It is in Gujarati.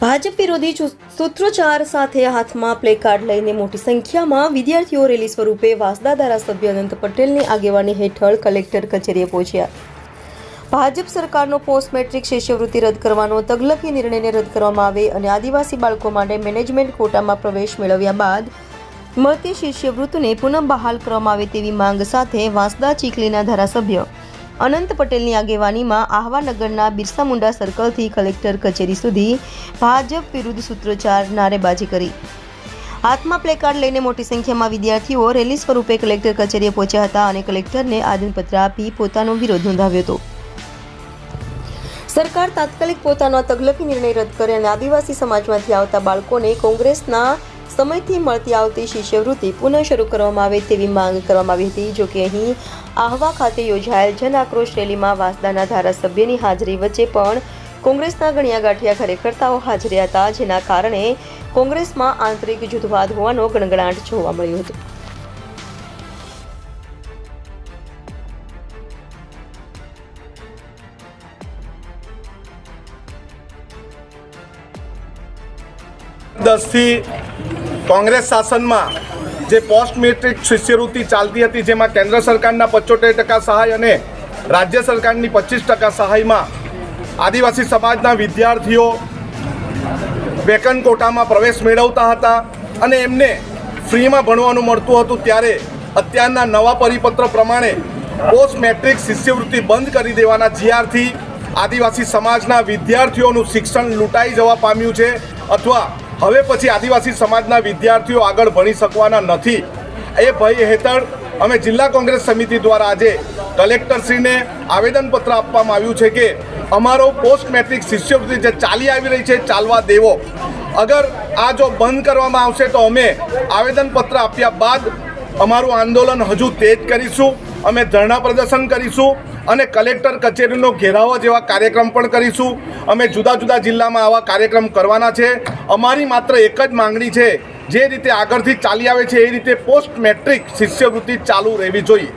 ભાજપ વિરોધી સૂત્રોચ્ચાર સાથે હાથમાં પ્લેકાર્ડ લઈને મોટી સંખ્યામાં વિદ્યાર્થીઓ રેલી સ્વરૂપે વાસદા ધારાસભ્ય અનંત પટેલની આગેવાની હેઠળ કલેક્ટર કચેરીએ પહોંચ્યા. ભાજપ સરકારનો પોસ્ટ મેટ્રિક શિષ્યવૃત્તિ રદ કરવાનો તગલકી નિર્ણયને રદ કરવામાં આવે અને આદિવાસી બાળકો માટે મેનેજમેન્ટ કોટામાં પ્રવેશ મેળવ્યા બાદ મળતી શિષ્યવૃત્તિને પુનઃ બહાલ કરવામાં આવે તેવી માંગ સાથે વાસદા ચીખલીના ધારાસભ્ય અનંત પટેલની આગેવાનીમાં આહવા નગરના બિરસા મુંડા સર્કલથી કલેક્ટર કચેરી સુધી ભાજપ વિરુદ્ધ સૂત્રોચ્ચાર નારેબાજી કરી. હાથમાં પ્લેકાર્ડ લઈને મોટી સંખ્યામાં વિદ્યાર્થીઓ રેલી સ્વરૂપે કલેક્ટર કચેરીએ પહોંચ્યા હતા અને કલેક્ટરને આવેદનપત્ર આપી પોતાનો વિરોધ નોંધાવ્યો હતો. સરકાર તાત્કાલિક પોતાનો આ તગલકી નિર્ણય રદ કરે અને આદિવાસી સમાજમાંથી આવતા બાળકોને કોંગ્રેસના સમયથી મળતી આવતી શિષ્યવૃત્તિ પુનઃ શરૂ કરવામાં આવે તેવી માંગ કરવામાં આવી હતી. જોકે અહીં આહવા ખાતે યોજાયેલ જન આક્રોશ રેલીમાં વાસદાના ધારાસભ્યની હાજરી વચ્ચે પણ કોંગ્રેસના ગણ્યા ગાંઠિયા કાર્યકર્તાઓ હાજર હતા, જેના કારણે કોંગ્રેસમાં આંતરિક જૂથવાદ હોવાનો ગણગણાટ જોવા મળ્યો હતો. દસથી કોંગ્રેસ શાસનમાં જે પોસ્ટ મેટ્રિક શિષ્યવૃત્તિ ચાલતી હતી, જેમાં કેન્દ્ર સરકારના 75% સહાય અને રાજ્ય સરકારની 25% સહાયમાં આદિવાસી સમાજના વિદ્યાર્થીઓ વેકન કોટામાં પ્રવેશ મેળવતા હતા અને એમને ફ્રીમાં ભણવાનું મળતું હતું. ત્યારે અત્યારના નવા પરિપત્ર પ્રમાણે પોસ્ટ મેટ્રિક શિષ્યવૃત્તિ બંધ કરી દેવાના જીઆરથી આદિવાસી સમાજના વિદ્યાર્થીઓનું શિક્ષણ લૂંટાઈ જવા પામ્યું છે અથવા હવે પછી આદિવાસી સમાજના વિદ્યાર્થીઓ આગળ ભણી શકવાના નથી. એ ભય હેઠળ અમે જિલ્લા કોંગ્રેસ સમિતિ દ્વારા આજે કલેક્ટરશ્રીને આવેદનપત્ર આપવામાં આવ્યું છે કે અમારો પોસ્ટ મેટ્રિક શિષ્યવૃત્તિ જે ચાલી આવી રહી છે ચાલવા દેવો. અગર આ જો બંધ કરવામાં આવશે તો અમે આવેદનપત્ર આપ્યા બાદ અમારું આંદોલન હજુ તેજ કરીશું. અમે ધરણા પ્રદર્શન કરીશું અને કલેક્ટર કચેરીનો ઘેરાવો જેવા કાર્યક્રમ પણ કરીશું. અમે જુદા જુદા જિલ્લામાં આવા કાર્યક્રમ કરવાના છે. અમારી માત્ર એક જ માંગણી છે, જે રીતે આગળથી ચાલી આવે છે એ રીતે પોસ્ટ મેટ્રિક શિષ્યવૃત્તિ ચાલુ રહેવી જોઈએ.